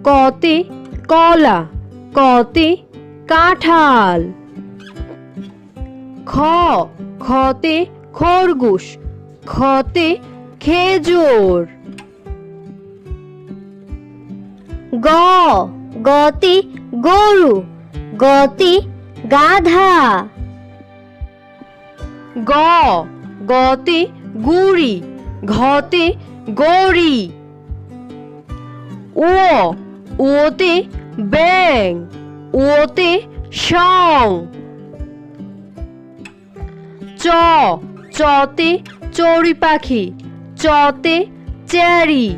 কতে কলা, কতে কাঁঠাল। খতে খরগোশ, খতে খেজুর। গতে গরু, গতে গাধা। গতে গুড়ি, ঘতে গড়ি। ওতে ব্যাঙ, ওতে সং। চতে চড়ুই পাখি, চতে চেরি।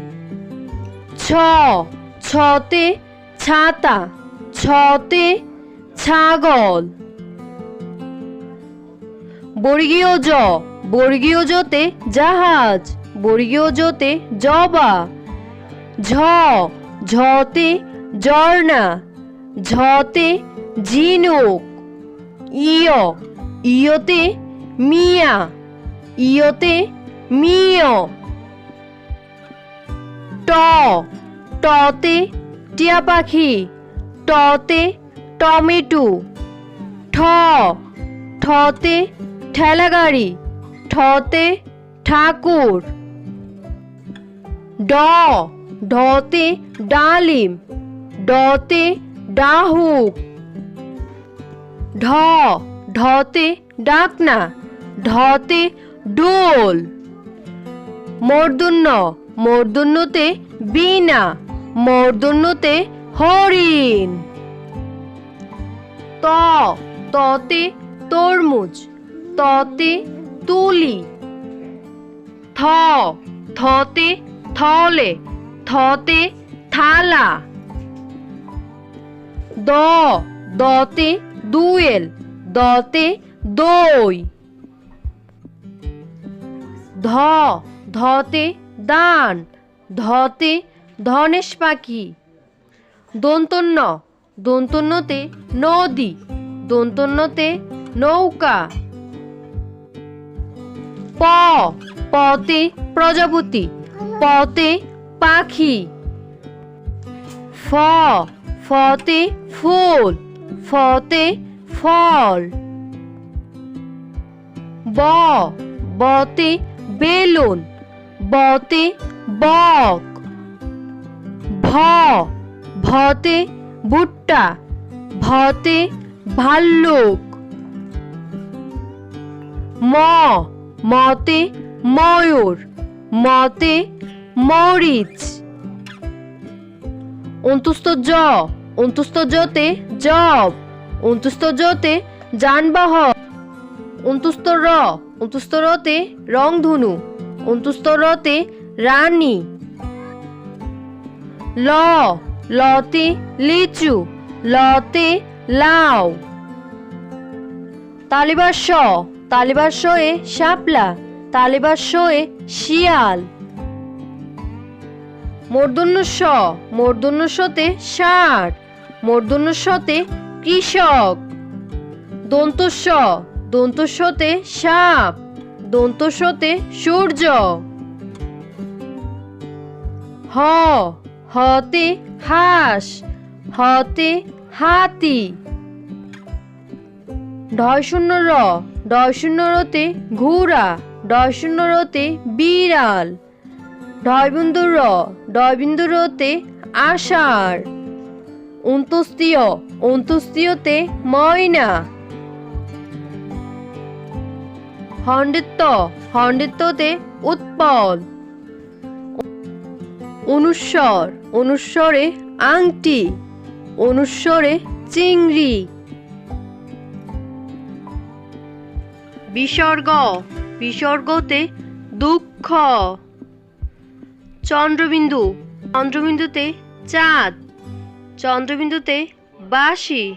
ছতে ছাতা, ছতে ছাগল। বর্গীয় জতে জাহাজ, বর্গীয় জতে জবা। ঝতে ঝর্ণা, ঝতে ঝিনুক। ইয়তে মিয়া, ইয়তে মিয়। টতে টিয়া পাখি, টতে টমেটো। ঠতে ঠেলাগাড়ি, ঠতে ঠাকুর। ঢতে ডালিম, ডতে ডাহুক। ঢতে ডাকনা, ঢতে ঢোল। মূর্ধন্যতে বীণা, মূর্ধন্যতে হরিণ। ততে তরমুজ, ততে তুলি। থতে থলে, থতে থালা। দতে দুয়েল, দতে দই। ধতে দান, ধতে ধনেশ পাখি। দন্তন্যতে নদী, দন্তন্যতে নৌকা। পতে প্রজাপতি, পতে পাখি। ফতে ফুল, ফতে ফল। বতে বেলুন, বতে বক। ভতে ভুট্টা, ভতে ভাল্লুক। মতে ময়ূর, মতে মরিচ। অন্তুস্থ জতে জব, অন্তুস্থ জতে যানবাহন। অন্তুস্থ রতে রংধনু, অন্তুস্থ রতে রানী। লতে লিচু, লতে লাউ। তালিবার শয়ে শাপলা, তালিবার শয়ে শিয়াল। মূর্ধন্য শতে ষাঁড়, মূর্ধন্য শতে কৃষক। দন্তস্বতে সাপ, দন্তস্বতে সূর্য। হতে হাঁস, হতে হাতি। ঢয় শূন্য রতে ঘোড়া, ঢয় শূন্য রতে বিড়াল। ঢয়বিন্দু রতে আষাঢ়। অন্ত্যেষ্টিয়তে ময়না। হন্ডিত্যতে উৎপল। অনুস্বরে আংটি, অনুস্বরে চিংড়ি। বিসর্গতে দুঃখ। চন্দ্রবিন্দুতে চাঁদ, চন্দ্রবিন্দুতে বাঁশি।